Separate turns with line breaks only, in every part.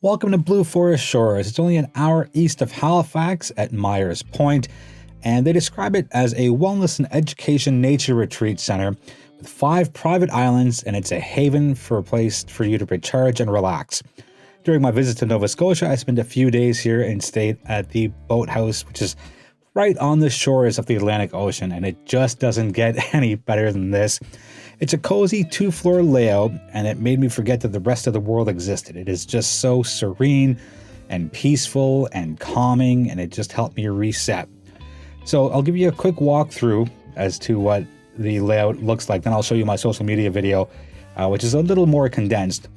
Welcome to Blue Forest Shores. It's only an hour east of Halifax at Myers Point, and they describe it as a wellness and education nature retreat center with 5 private islands, and it's a haven for a place for you to recharge and relax. During my visit to Nova Scotia, I spent a few days here and stayed at the Boathouse, which is right on the shores of the Atlantic Ocean, and it just doesn't get any better than this. It's a cozy 2-floor layout, and it made me forget that the rest of the world existed. It is just so serene and peaceful and calming, and it just helped me reset. So I'll give you a quick walkthrough as to what the layout looks like. Then I'll show you my social media video, which is a little more condensed.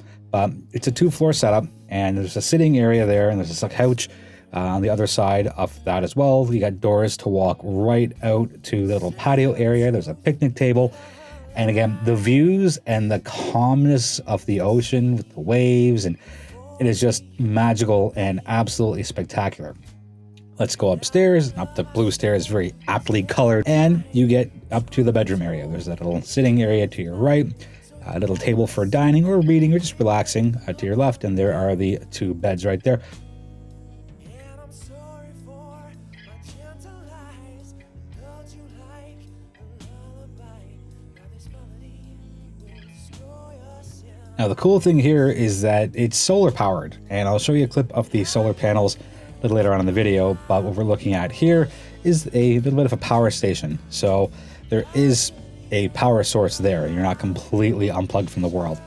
It's a 2-floor setup, and there's a sitting area there, and there's a couch on the other side of that as well. You got doors to walk right out to the little patio area. There's a picnic table. And again, the views and the calmness of the ocean with the waves, and it is just magical and absolutely spectacular. Let's go upstairs, up the blue stairs, very aptly colored, and you get up to the bedroom area. There's that little sitting area to your right, a little table for dining or reading or just relaxing to your left, and there are the 2 beds right there. Now, the cool thing here is that it's solar powered, and I'll show you a clip of the solar panels a little later on in the video, but what we're looking at here is a little bit of a power station. So there is a power source there. You're not completely unplugged from the world.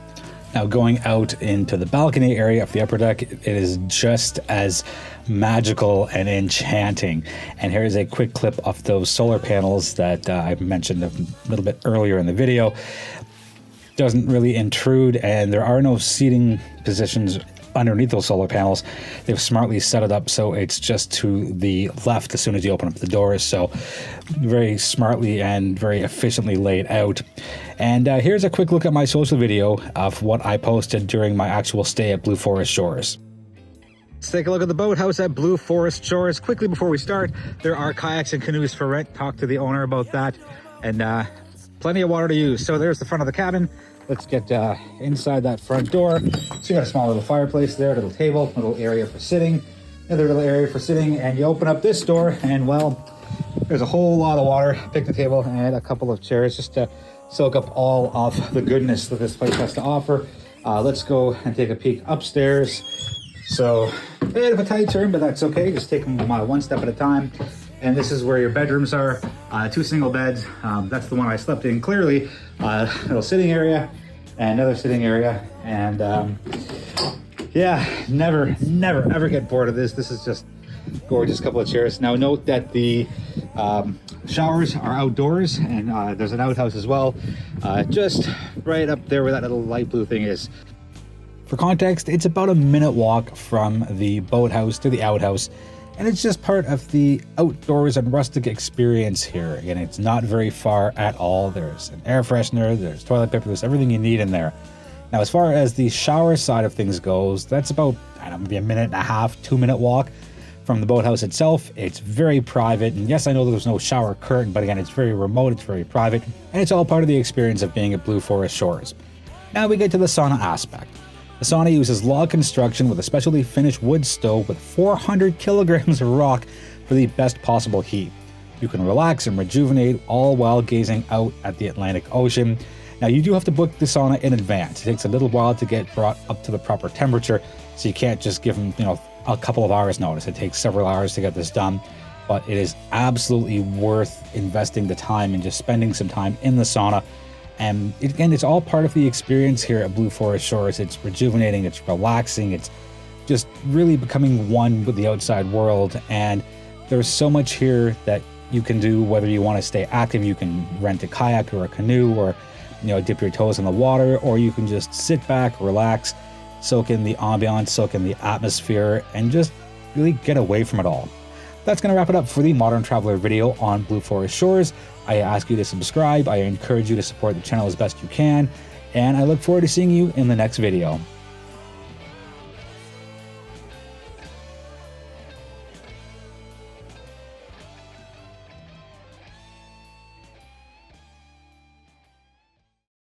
Now, going out into the balcony area of the upper deck, it is just as magical and enchanting. And here is a quick clip of those solar panels that I mentioned a little bit earlier in the video. Doesn't really intrude, and there are no seating positions underneath those solar panels. They've smartly set it up so it's just to the left as soon as you open up the doors. So very smartly and very efficiently laid out. And here's a quick look at my social video of what I posted during my actual stay at Blue Forest Shores. Let's take a look at the boathouse at Blue Forest Shores. Quickly before we start, there are kayaks and canoes for rent. Talk to the owner about that. And plenty of water to use. So there's the front of the cabin. Let's get inside that front door. So you got a small little fireplace there, little table, little area for sitting, another little area for sitting, and you open up this door and, well, there's a whole lot of water, picnic table, and a couple of chairs just to soak up all of the goodness that this place has to offer. Let's go and take a peek upstairs. So a bit of a tight turn, but that's okay. Just take them one step at a time. And this is where your bedrooms are, 2 single beds. That's the one I slept in, clearly. Little sitting area and another sitting area. And yeah, never, ever get bored of this. This is just gorgeous. Couple of chairs. Now note that the showers are outdoors, and there's an outhouse as well, just right up there where that little light blue thing is. For context, it's about a minute walk from the boathouse to the outhouse. And it's just part of the outdoors and rustic experience here. Again, it's not very far at all. There's an air freshener, there's toilet paper, there's everything you need in there. Now, as far as the shower side of things goes, that's about, I don't know, maybe a 1.5, 2-minute walk from the boathouse itself. It's very private. And yes, I know there's no shower curtain, but again, it's very remote, it's very private, and it's all part of the experience of being at Blue Forest Shores. Now we get to the sauna aspect. The sauna uses log construction with a specially finished wood stove with 400 kilograms of rock for the best possible heat. You can relax and rejuvenate all while gazing out at the Atlantic Ocean. Now, you do have to book the sauna in advance. It takes a little while to get brought up to the proper temperature, so you can't just give them, a couple of hours notice. It takes several hours to get this done, but it is absolutely worth investing the time and just spending some time in the sauna. And again, it's all part of the experience here at Blue Forest Shores. It's rejuvenating, it's relaxing, it's just really becoming one with the outside world. And there's so much here that you can do, whether you want to stay active. You can rent a kayak or a canoe, or dip your toes in the water, or you can just sit back, relax, soak in the ambiance, soak in the atmosphere, and just really get away from it all. That's going to wrap it up for the Modern Traveler video on Blue Forest Shores. I ask you to subscribe. I encourage you to support the channel as best you can. And I look forward to seeing you in the next video.